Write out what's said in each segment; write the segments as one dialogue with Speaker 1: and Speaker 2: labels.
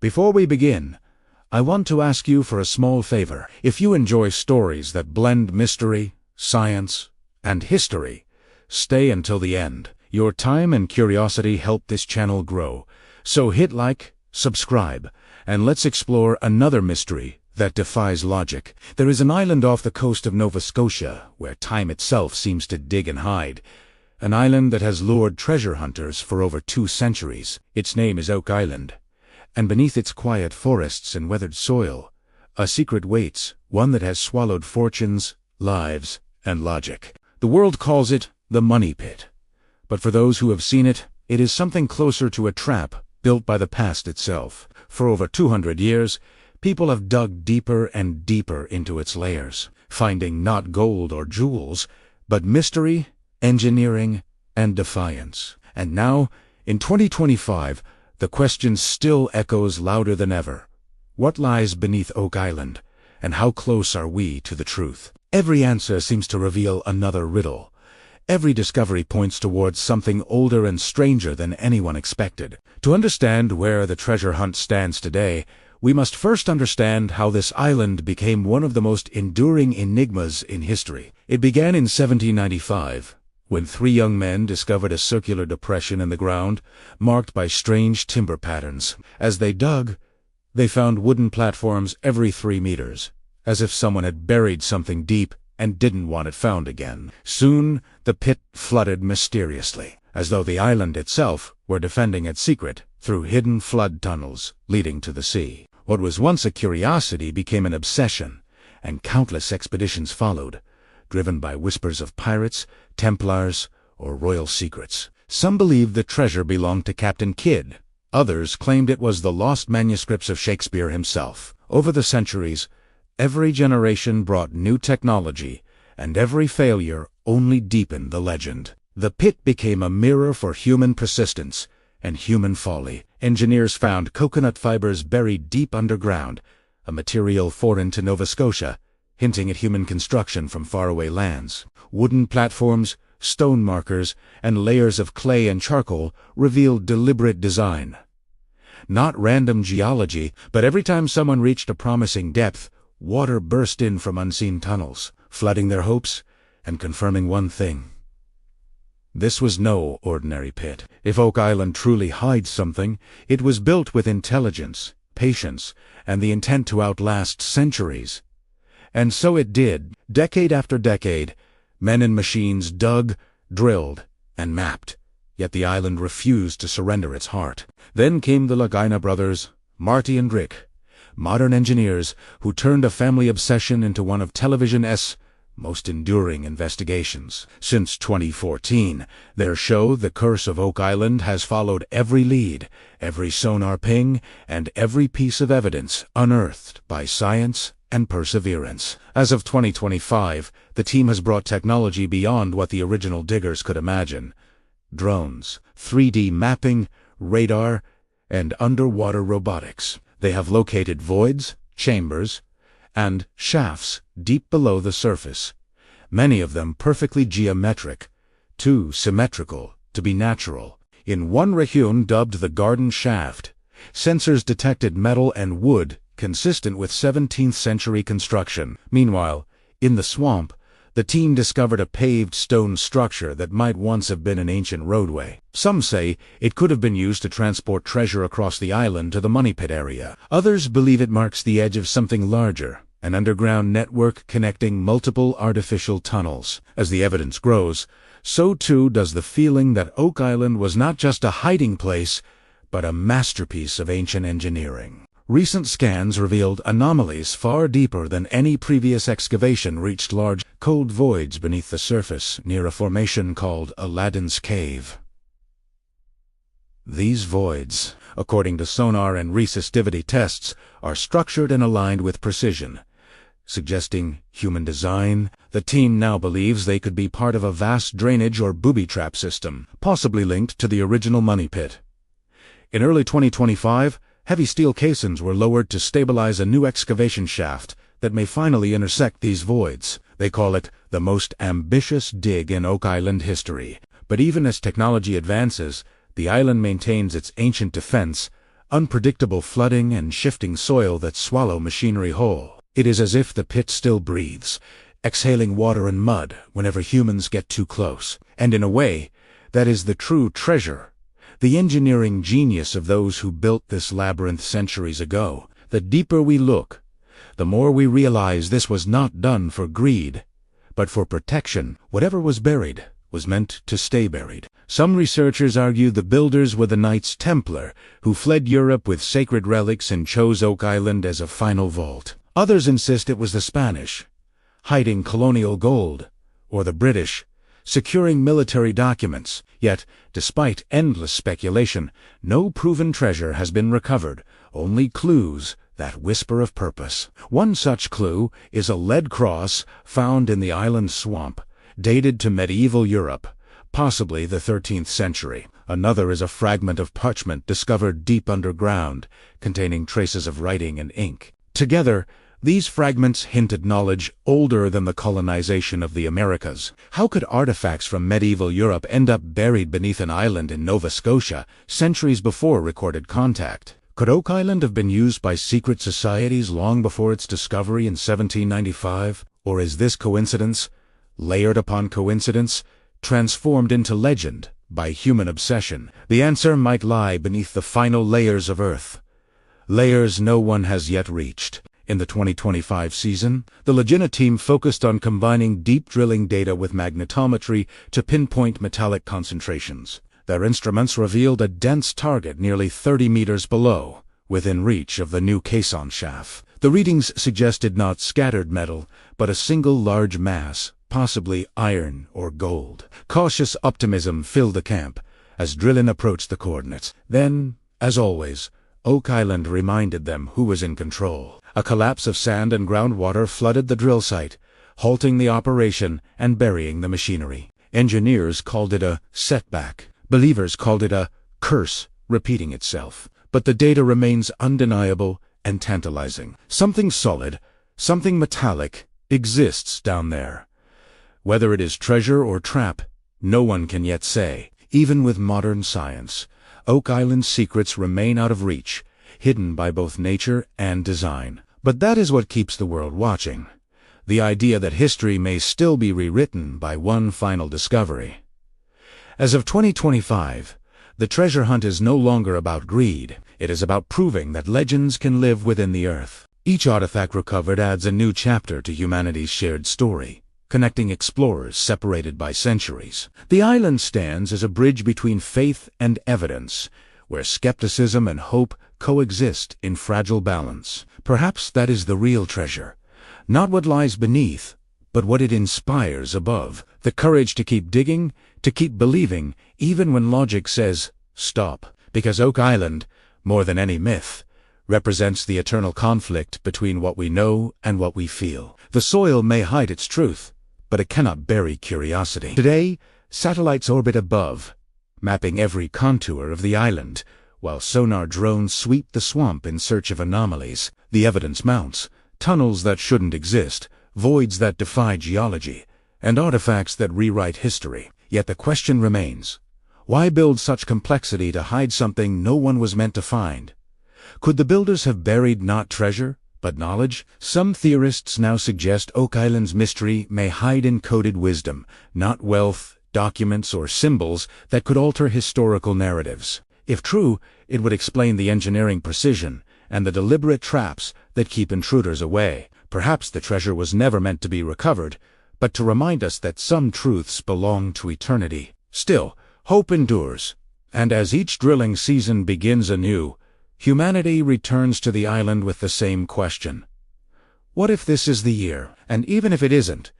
Speaker 1: Before we begin, I want to ask you for a small favor. If you enjoy stories that blend mystery, science, and history, stay until the end. Your time and curiosity help this channel grow. So hit like, subscribe, and let's explore another mystery that defies logic. There is an island off the coast of Nova Scotia where time itself seems to dig and hide. An island that has lured treasure hunters for over 2 centuries. Its name is Oak Island, and beneath its quiet forests and weathered soil, a secret waits, one that has swallowed fortunes, lives, and logic. The world calls it the Money Pit. But for those who have seen it, it is something closer to a trap built by the past itself. For over 200 years, people have dug deeper and deeper into its layers, finding not gold or jewels, but mystery, engineering, and defiance. And now, in 2025, the question still echoes louder than ever. What lies beneath Oak Island, and how close are we to the truth? Every answer seems to reveal another riddle. Every discovery points towards something older and stranger than anyone expected. To understand where the treasure hunt stands today, we must first understand how this island became one of the most enduring enigmas in history. It began in 1795, when 3 young men discovered a circular depression in the ground, marked by strange timber patterns. As they dug, they found wooden platforms every 3 meters, as if someone had buried something deep and didn't want it found again. Soon, the pit flooded mysteriously, as though the island itself were defending its secret through hidden flood tunnels leading to the sea. What was once a curiosity became an obsession, and countless expeditions followed, driven by whispers of pirates, Templars, or royal secrets. Some believed the treasure belonged to Captain Kidd. Others claimed it was the lost manuscripts of Shakespeare himself. Over the centuries, every generation brought new technology, and every failure only deepened the legend. The pit became a mirror for human persistence and human folly. Engineers found coconut fibers buried deep underground, a material foreign to Nova Scotia, hinting at human construction from faraway lands. Wooden platforms, stone markers, and layers of clay and charcoal revealed deliberate design. Not random geology, but every time someone reached a promising depth, water burst in from unseen tunnels, flooding their hopes and confirming one thing. This was no ordinary pit. If Oak Island truly hides something, it was built with intelligence, patience, and the intent to outlast centuries. And so it did. Decade after decade, men and machines dug, drilled, and mapped, yet the island refused to surrender its heart. Then came the Lagina brothers, Marty and Rick, modern engineers who turned a family obsession into one of television's most enduring investigations. Since 2014, their show, The Curse of Oak Island, has followed every lead, every sonar ping, and every piece of evidence unearthed by science and perseverance. As of 2025, the team has brought technology beyond what the original diggers could imagine. Drones, 3D mapping, radar, and underwater robotics. They have located voids, chambers, and shafts deep below the surface, many of them perfectly geometric, too symmetrical to be natural. In one region dubbed the Garden Shaft, sensors detected metal and wood consistent with 17th century construction. Meanwhile, in the swamp, the team discovered a paved stone structure that might once have been an ancient roadway. Some say it could have been used to transport treasure across the island to the Money Pit area. Others believe it marks the edge of something larger, an underground network connecting multiple artificial tunnels. As the evidence grows, so too does the feeling that Oak Island was not just a hiding place, but a masterpiece of ancient engineering. Recent scans revealed anomalies far deeper than any previous excavation reached. Large, cold voids beneath the surface near a formation called Aladdin's Cave. These voids, according to sonar and resistivity tests, are structured and aligned with precision, suggesting human design. The team now believes they could be part of a vast drainage or booby trap system, possibly linked to the original Money Pit. In early 2025, heavy steel caissons were lowered to stabilize a new excavation shaft that may finally intersect these voids. They call it the most ambitious dig in Oak Island history. But even as technology advances, the island maintains its ancient defense, unpredictable flooding and shifting soil that swallow machinery whole. It is as if the pit still breathes, exhaling water and mud whenever humans get too close. And in a way, that is the true treasure, the engineering genius of those who built this labyrinth centuries ago. The deeper we look, the more we realize this was not done for greed, but for protection. Whatever was buried was meant to stay buried. Some researchers argue the builders were the Knights Templar, who fled Europe with sacred relics and chose Oak Island as a final vault. Others insist it was the Spanish, hiding colonial gold, or the British, securing military documents. Yet, despite endless speculation, no proven treasure has been recovered, only clues that whisper of purpose. One such clue is a lead cross found in the island swamp, dated to medieval Europe, possibly the 13th century. Another is a fragment of parchment discovered deep underground, containing traces of writing and ink. Together, these fragments hint at knowledge older than the colonization of the Americas. How could artifacts from medieval Europe end up buried beneath an island in Nova Scotia, centuries before recorded contact? Could Oak Island have been used by secret societies long before its discovery in 1795? Or is this coincidence, layered upon coincidence, transformed into legend by human obsession? The answer might lie beneath the final layers of Earth, layers no one has yet reached. In the 2025 season, the Legina team focused on combining deep drilling data with magnetometry to pinpoint metallic concentrations. Their instruments revealed a dense target nearly 30 meters below, within reach of the new caisson shaft. The readings suggested not scattered metal, but a single large mass, possibly iron or gold. Cautious optimism filled the camp as Drillin approached the coordinates. Then, as always, Oak Island reminded them who was in control. A collapse of sand and groundwater flooded the drill site, halting the operation and burying the machinery. Engineers called it a setback. Believers called it a curse repeating itself. But the data remains undeniable and tantalizing. Something solid, something metallic, exists down there. Whether it is treasure or trap, no one can yet say. Even with modern science, Oak Island's secrets remain out of reach, hidden by both nature and design. But that is what keeps the world watching. The idea that history may still be rewritten by one final discovery. As of 2025, the treasure hunt is no longer about greed. It is about proving that legends can live within the earth. Each artifact recovered adds a new chapter to humanity's shared story, connecting explorers separated by centuries. The island stands as a bridge between faith and evidence, where skepticism and hope coexist in fragile balance. Perhaps that is the real treasure, not what lies beneath, but what it inspires above. The courage to keep digging, to keep believing, even when logic says, stop. Because Oak Island, more than any myth, represents the eternal conflict between what we know and what we feel. The soil may hide its truth, but it cannot bury curiosity. Today, satellites orbit above, mapping every contour of the island, while sonar drones sweep the swamp in search of anomalies. The evidence mounts: tunnels that shouldn't exist, voids that defy geology, and artifacts that rewrite history. Yet the question remains: why build such complexity to hide something no one was meant to find? Could the builders have buried not treasure, but knowledge? Some theorists now suggest Oak Island's mystery may hide encoded wisdom, not wealth, documents, or symbols that could alter historical narratives. If true, it would explain the engineering precision and the deliberate traps that keep intruders away. Perhaps the treasure was never meant to be recovered, but to remind us that some truths belong to eternity. Still, hope endures, and as each drilling season begins anew, humanity returns to the island with the same question. What if this is the year? And even if it isn't,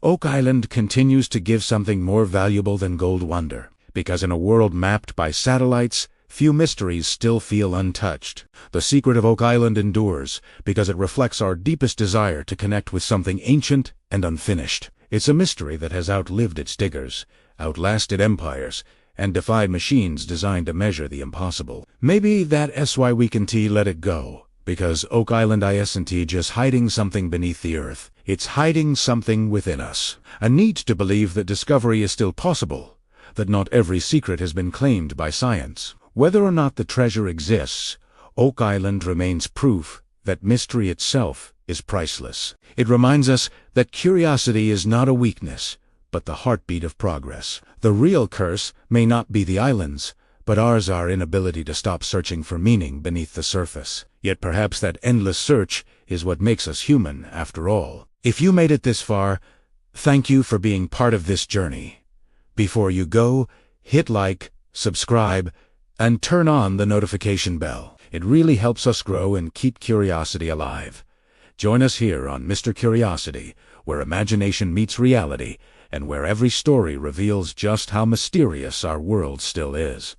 Speaker 1: Oak Island continues to give something more valuable than gold wonder, because in a world mapped by satellites, few mysteries still feel untouched. The secret of Oak Island endures because it reflects our deepest desire to connect with something ancient and unfinished. It's a mystery that has outlived its diggers, outlasted empires, and defied machines designed to measure the impossible. Maybe that SYWeekendT let it go, because Oak Island isn't just hiding something beneath the earth. It's hiding something within us. A need to believe that discovery is still possible, that not every secret has been claimed by science. Whether or not the treasure exists, Oak Island remains proof that mystery itself is priceless. It reminds us that curiosity is not a weakness, but the heartbeat of progress. The real curse may not be the islands, but ours our inability to stop searching for meaning beneath the surface. Yet perhaps that endless search is what makes us human, after all. If you made it this far, thank you for being part of this journey. Before you go, hit like, subscribe, and turn on the notification bell. It really helps us grow and keep curiosity alive. Join us here on Mr. Curiosity, where imagination meets reality, and where every story reveals just how mysterious our world still is.